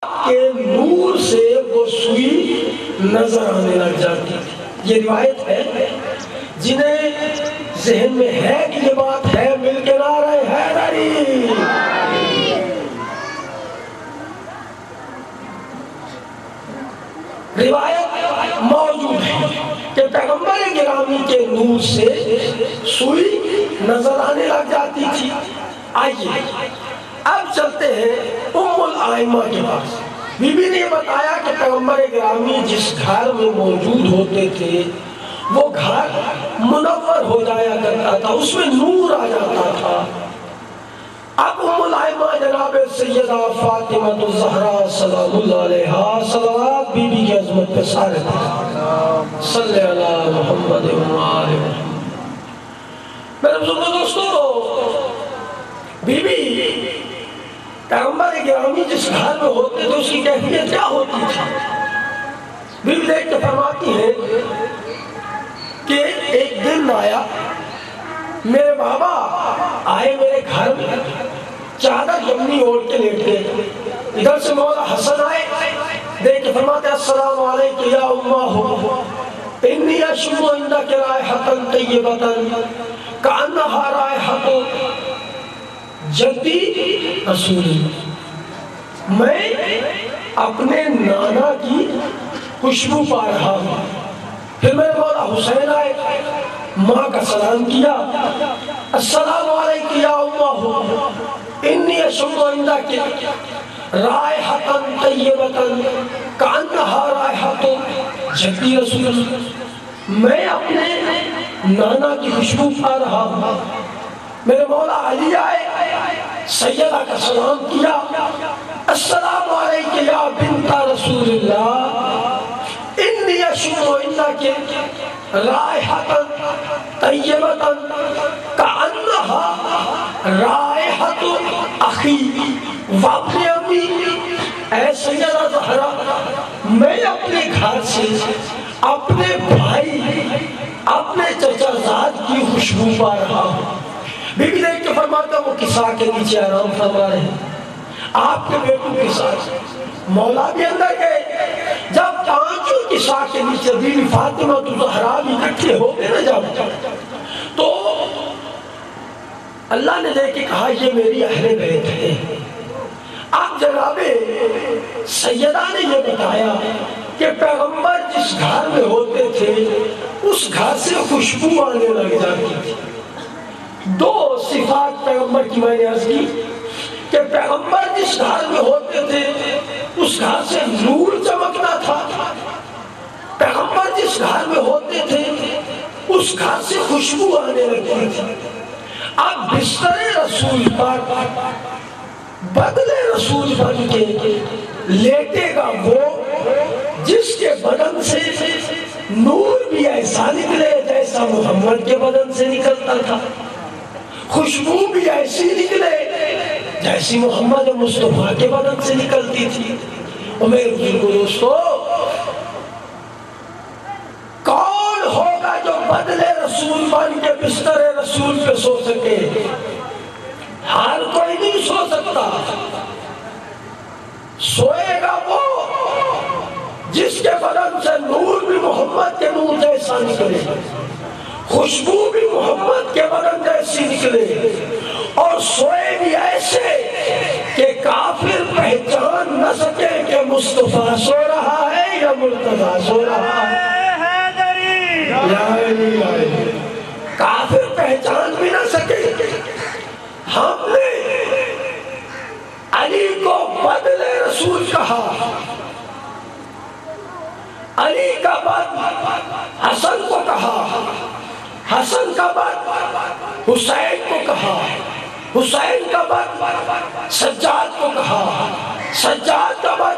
کے نور سے وہ سوئی نظر آنے لگ جاتی تھی۔ یہ روایت ہے، جنہیں ذہن میں ہے کہ یہ بات ہے، مل کے نعرہ حیدری۔ روایت موجود ہے کہ پیغمبر گرامی کے نور سے سوئی نظر آنے لگ جاتی تھی۔ آئیے اب چلتے ہیں ام الائمہ کے پاس۔ بی بی نے بتایا کہ پیغمبر گرامی جس گھر میں موجود ہوتے تھے وہ گھر منور ہو جایا کرتا تھا، اس میں نور آ جاتا تھا۔ اب ام الائمہ جناب سیدہ فاطمہ الزہرا سلام اللہ علیہا، صلوات بی بی کی عظمت پہ سارے تھے، صلی اللہ محمد و آل محمد۔ میرے بزرگوں دوستو، بی بی پیغمبر گرامی جس گھر میں ہوتے تھے اس کی کیفیت کیا ہوتی تھی؟ بی بی دیکھ کے فرماتی ہے کہ ایک دن آیا، میرے بابا آئے میرے گھر میں، چادر یمنی اوڑھ کے لیٹ گئے۔ ادھر سے مولا حسن آئے، دیکھ کے فرماتے السلام علیکم یا امہ انی اشم عندک رائحۃ طیبۃ کأنہا رائحۃ جدی رسول۔ میں اپنے نانا کی خوشبو پا رہا ہوں۔ پھر میرے مولا حسین آئے، ماں کا سلام کیا، السلام علیکم یا امہ انی اشم عندک رائحۃ طیبۃ کأنہا رائحۃ جدی رسول۔ میں اپنے نانا کی خوشبو پا رہا ہوں۔ میرے مولا علی آئے، سیدہ کا سلام کیا، السلام علیکم یا بنت رسول اللہ انی اشم عندک رائحۃ طیبۃ کأنہا رائحۃ اخی وابن امی۔ اے سیدہ زہرا، میں اپنے گھر سے اپنے بھائی، اپنے چچا زاد کی خوشبو پا رہا ہوں۔ بی بی دیکھ کے فرماتا وہ کسا کے نیچے آرام فرما رہے ہیں، آپ کے بیٹوں کے ساتھ مولا بھی اندر گئے۔ جب پانچوں کسا کے نیچے بی بی فاطمہ الزہرا بھی اکٹھے ہو گئے نا جب، تو اللہ نے دیکھ کے کہا یہ میری اہل بیت ہے۔ اب جناب سیدہ نے یہ بتایا کہ پیغمبر جس گھر میں ہوتے تھے اس گھر سے خوشبو آنے لگ جاتی تھی۔ دو صفات پیغمبر کی میں نے عرض کی کہ پیغمبر جس گھر میں ہوتے تھے اس گھر سے نور چمکتا تھا، پیغمبر جس گھر میں ہوتے تھے اس گھر سے خوشبو آنے لگتی تھی۔ اب بستر رسول پر بدلے رسول بن کے لیٹے گا وہ جس کے بدن سے نور بھی ایسا نکلے جیسا محمد کے بدن سے نکلتا تھا، خوشبو بھی ایسی نکلے جیسی محمد مصطفیٰ کے بدن سے نکلتی تھی۔ اور میرے بزرگوں دوستو، کون ہوگا جو بدلے رسول بن کے بستر رسول پہ سو سکے؟ ہر کوئی نہیں سو سکتا۔ سوئے گا وہ جس کے بدن سے نور بھی محمد کے نور جیسا نکلے، خوشبو بھی محمد کے بدن جیسی نکلے، اور سوئے بھی ایسے کہ کافر پہچان نہ سکے کہ مصطفیٰ سو رہا ہے یا مرتضیٰ سو رہا ہے۔ کافر پہچان بھی نہ سکے۔ ہم نے علی کو بدلے رسول کہا، علی کا بعد حسن کو کہا، حسن کا بعد حسین کو کہا، حسین کا بعد سجاد کو کہا، سجاد کا بعد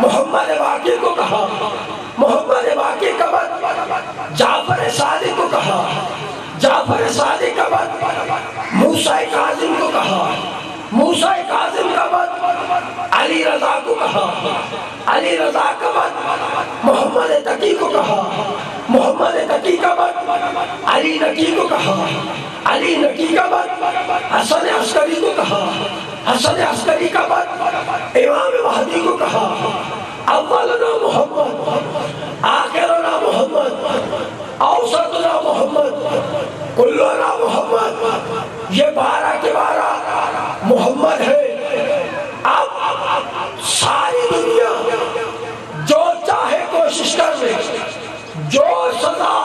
محمد باقی کو کہا، محمد باقی کا بعد جعفر صادق کو کہا، جعفر صادق کا بعد موسیٰ کاظم کو کہا، موسیٰ کاظم کا بعد علی رضا کو کہا، علی رضا کا بعد محمد تقی کو کہا، محمد تقی کا بعد علی نقی کو کہا، علی نقی کا بعد حسن عسکری کو کہا، حسن عسکری کا بعد امام مہدی کو کہا اولنا محمد آخرنا محمد اوسطنا محمد کلنا محمد، یہ 12 کے 12 محمد ہے۔ اب ساری دنیا جو چاہے کوشش کر لے، جو سزا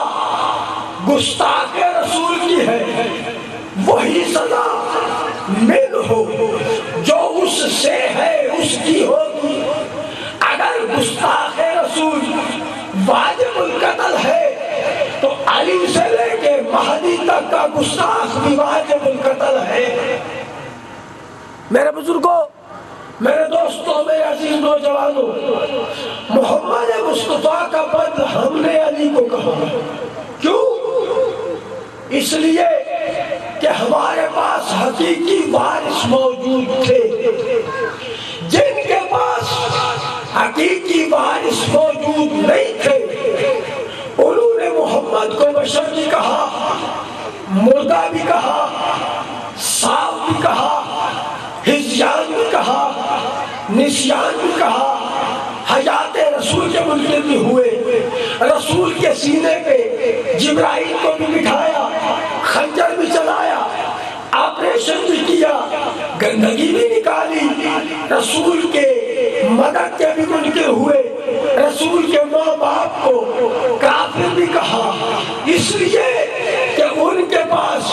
گستاخ رسول کی ہے وہی سزا مل ہو، جو اس سے ہے اس کی ہوگی۔ اگر گستاخ رسول واجب القتل ہے تو علی سے لے کے مہدی تک کا گستاخ بھی واجب القتل ہے۔ میرے بزرگوں، میرے دوستوں، میرے عزیز نوجوانوں، محمد مصطفیٰ کا بدل ہم نے علی کو کہا۔ کیوں؟ اس لیے کہ ہمارے پاس حقیقی وارث موجود تھے۔ جن کے پاس حقیقی وارث موجود نہیں تھے انہوں نے محمد کو بشر بھی کہا، مردہ بھی کہا، صاف بھی کہا، ہزیان بھی کہا، نسیان بھی کہا، حیات رسول کے منکر بھی ہوئے۔ رسول کے سینے پہ جبرائیل کو بھی بٹھایا، خنجر بھی چلایا، آپریشن بھی کیا، گندگی بھی نکالی، رسول کے مدد کے بھی منکر ہوئے، رسول کے ماں باپ کو کافر بھی کہا۔ اس لیے کہ ان کے پاس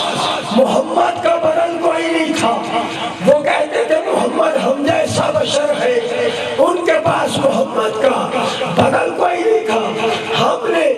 محمد کا بدل کوئی نہیں تھا۔ وہ کہتے تھے محمد ہم جیسا بشر ہے، ان کے پاس محمد کا بدل کوئی نہیں تھا۔ ہم نے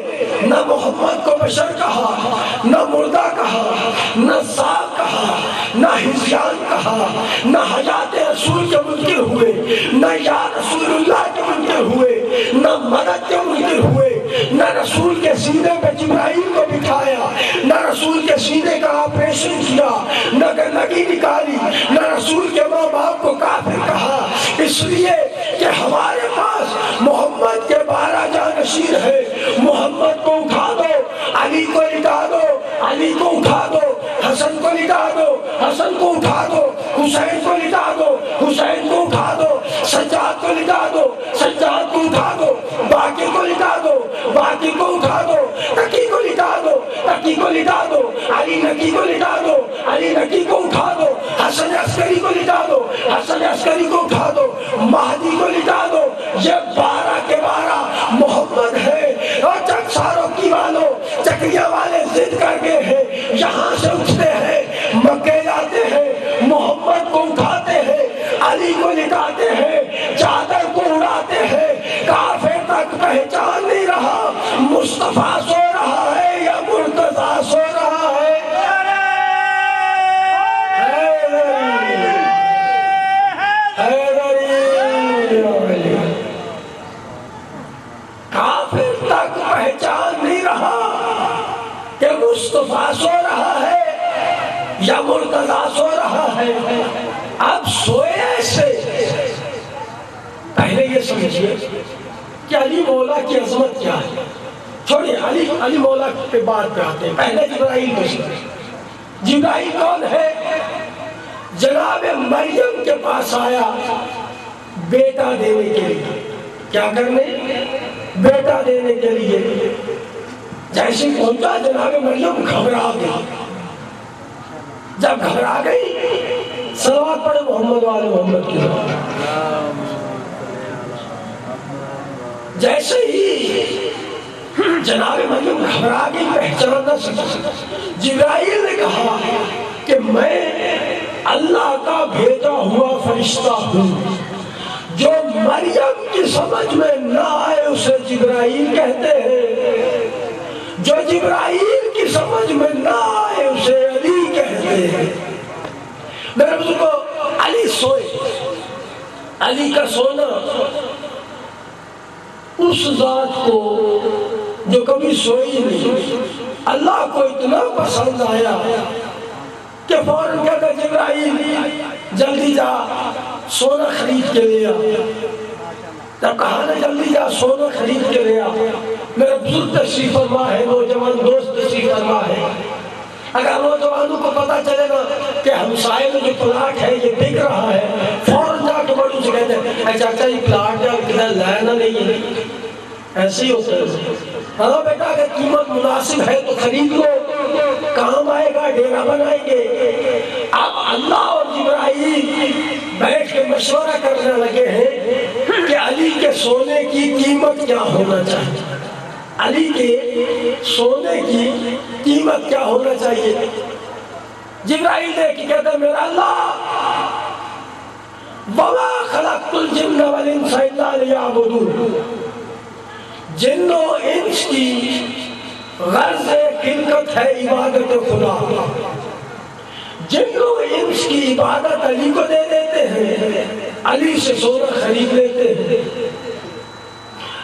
نہ محمد کو بشر کہا، نہ مردہ کہا، نہ صاف کہا، نہ ہزیان کہا، نہ حیات رسول کے منکر ہوئے، نہ یا رسول اللہ کے منکر ہوئے، نہ مدد کے منکر ہوئے، نہ رسول کے سینے پہ جبرائیل کو بٹھایا، نہ رسول کے سینے کا آپریشن کیا، نہ گندگی نکالی، نہ رسول کے ماں باپ کو کافر کہا۔ اس لیے کہ ہمارے پاس محمد کے 12 جانشین ہے۔ محمد کو اٹھا دو، علی کو لٹا دو، علی کو اٹھا دو، حسن کو لٹا دو، حسن کو اٹھا دو، حسین کو لٹا دو، حسین کو اٹھا دو، سجاد کو لٹا دو، سجاد کو اٹھا دو، باقی کو لٹا دو، باقی کو اٹھا دو، تقی کو لٹا دو، تقی کو لٹا دو، علی نقی کو لٹا دو، علی نقی کو اٹھا دو، حسن عسکری کو لٹا دو، حسن عسکری کو اٹھا دو، مہدی کو لٹا دو۔ یہ 12 کے 12 محمد ہے۔ اور چکساروں کی والوں، چکریہ والے ضد کر گئے ہیں، یہاں سے اٹھتے ہیں، مکے جاتے ہیں، محمد کو اٹھاتے ہیں، علی کو لٹاتے ہیں، چادر کو اڑاتے ہیں، کافر تک پہچان نہیں رہا مصطفیٰ سو رہا ہے یا مرتضیٰ سو رہا ہے۔ کافر تک پہچان نہیں رہا کہ مصطفیٰ سو رہا ہے یا مرتضیٰ سو رہا ہے۔ اب سوئے سے پہلے یہ سمجھیے کہ علی مولا کی عظمت کیا ہے۔ چھوڑیے علی مولا کے بعد پہ آتے ہیں، پہلے جبرائیل کو سمجھیں۔ جبرائیل کون ہے؟ جناب مریم کے پاس آیا بیٹا دینے کے لیے۔ کیا کرنے؟ بیٹا دینے کے لیے۔ جیسے پہنچا جناب مریم گھبرا گئی۔ جب گھبرا گئی، صلوات پڑھے محمد والے محمد کی۔ جیسے ہی جناب مریم گھبرا گئی، پہچان نہ سکی، جبرائیل نے کہا کہ میں اللہ کا بھیجا ہوا فرشتہ ہوں، جو مریم کی سمجھ میں نہ آئے اسے جبرائیل کہتے ہیں، جو جبرائیل کی سمجھ میں نہ آئے اسے علی کہتے ہیں۔ میرے بزرگو، علی سوئے، علی کا سونا اس ذات کو جو کبھی سوئی نہیں، اللہ کو اتنا پسند آیا کہ فوراً کہتا جبرائیل جلدی جا سونا خرید کے لے آ۔ جب کہا نا جلدی جا سونا خرید کے لے آ، میرے بزرگ تشریف فرما ہے، نوجوان دوست تشریف فرما ہے، اگر نوجوانوں کو پتا چلے نا کہ ہمسائے میں جو پلاٹ ہے یہ بک رہا ہے، فوراً جا کے بڑوں سے کہتے ہیں اے چاچا یہ پلاٹ جا کدھر لینا نہیں ہے، ایسے ہی ہوتا ہے۔ ہاں بیٹا اگر قیمت مناسب ہے تو خرید لو، کام آئے گا، ڈیرا بنائیں گے۔ اب اللہ اور جبرائیل بیٹھ کے مشورہ کرنے لگے ہیں کہ علی کے سونے کی قیمت کیا ہونا چاہیے، علی کے سونے کی قیمت کیا ہونا چاہیے۔ جبرائیل دیکھ کے کہتے ہیں میرا اللہ وَمَا خَلَقْتُ الْجِنَّ وَالْإِنسَ إِلَّا لِيَعْبُدُونِ، جن و انس کی غرض خلقت ہے عبادت خدا، جن و انس کی عبادت علی کو دے دیتے ہیں، علی سے سونا خرید لیتے ہیں۔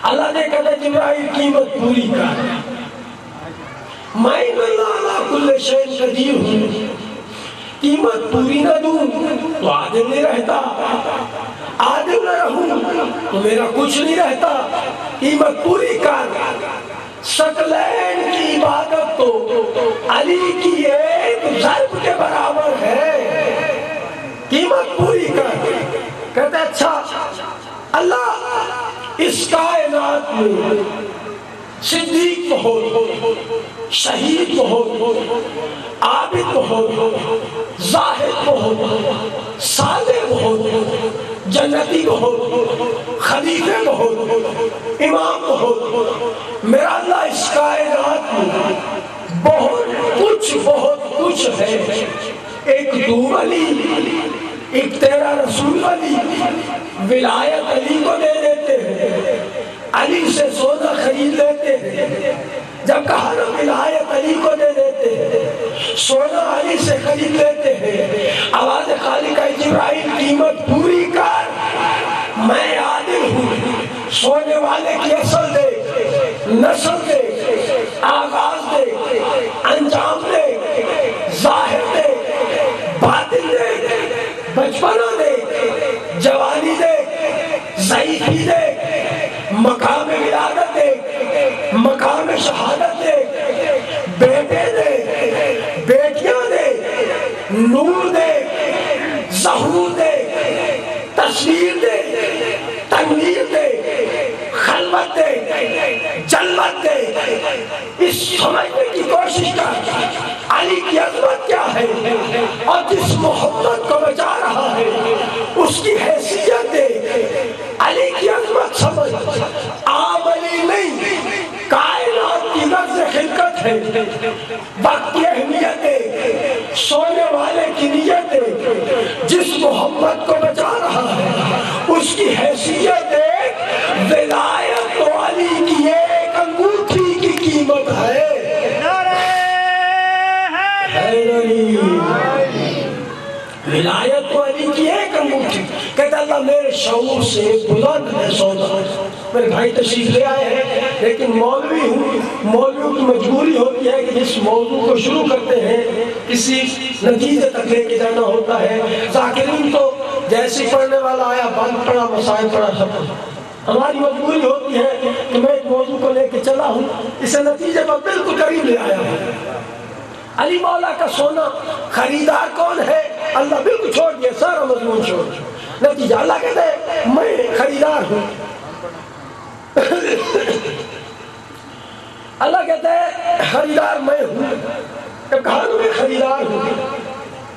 اللہ نے کہا جبرائیل قیمت پوری کر، میں اللہ علی کل شیء قدیر ہوں، قیمت پوری نہ دوں تو عادل نہیں رہتا، عادل نہ رہوں تو میرا کچھ نہیں رہتا، قیمت پوری کر۔ ثقلین کی عبادت تو علی کی ایک ضرب کے برابر ہے، قیمت پوری کر۔ کہتے اچھا اللہ اس کائنات میں صدیق بہت، شہید بہت، عابد بہت، زاہد بہت، صالح بہت، جنتی بہت، خلیفے بہت، امام بہت، میرا اللہ اس کائنات میں بہت کچھ ہے، ایک تو علی، ایک تیرا رسول علی، ولایت علی کو دے دیتے ہیں، علی سے سونا خرید لیتے ہیں۔ جب کہا نا ولایت علی کو دے دیتے ہیں، سونا علی سے خرید لیتے ہیں، آواز خالق ہے جبرائیل قیمت پوری کر، میں عادل ہوں، سونے والے کی اصل دے، نسل دے، آغاز دے، انجام دے، ظاہر دے، باطن دے، بچپنا دے، جوانی دے، ضعیفی دے، مقام ولادت دے، مقام شہادت دے، بیٹے دے، بیٹیاں دے، نور دے، ظہور دے، تصویر دے، تنویر دے، خلوت دے، جلوت دے۔ اس سمجھنے کی کوشش کر علی کی عظمت کیا ہے اور جس محبت کو بچا رہا ہے اس کی حیثیت دے، علی کی عظمت سمجھ۔ عام علی نہیں، کائنات کی غرض خلقت ہے، وقت کی اہمیت ہے، سونے والے کی نیت ہے، جس محمد کو بچا رہا ہے اس کی حیثیت ہے، ولایت تو علی کی ایک انگوٹھی کی قیمت ہے۔ ولایت تو علی کی ایک انگوٹھی۔ کہتا اللہ میرے شعور سے بلند ہے سونا۔ میرے بھائی تشریف لے آئے ہیں لیکن مولوی ہوں، مولویوں کی مجبوری ہوتی ہے کہ جس موضوع کو شروع کرتے ہیں کسی نتیجے تک لے کے جانا ہوتا ہے۔ ذاکرین تو جیسے پڑھنے والا آیا بند پڑھا، مسائل پڑھا، سب ہماری مجبوری ہوتی ہے کہ میں ایک موضوع کو لے کے چلا ہوں، اسے نتیجے پر بالکل قریب لے آیا ہوں۔ علی مولا کا سونا خریدار کون ہے؟ اللہ بالکل چھوڑ دیا، سارا مضمون چھوڑ دیا۔ نتیجہ اللہ کہتا ہے میں خریدار ہوں۔ اللہ کہتا ہے خریدار میں ہوں۔ جب کہا میں خریدار ہوں،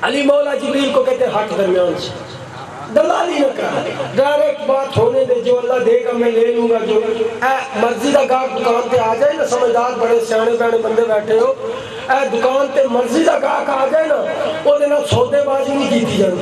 علی مولا جبریل کو کہتے ہیں ہاتھ درمیان سے، دلالی نہ کر، ڈائریکٹ بات ہونے دے، جو اللہ دے گا میں لے لوں گا۔ جو مرضی کا گاہک دکان پہ آ جائے نا، سمجھدار بڑے سیانے بیانے بندے بیٹھے ہو، دکان تے مرضی کا گاہک آ جائے نا، وہ دینا سودے بازی نہیں کی جاتی۔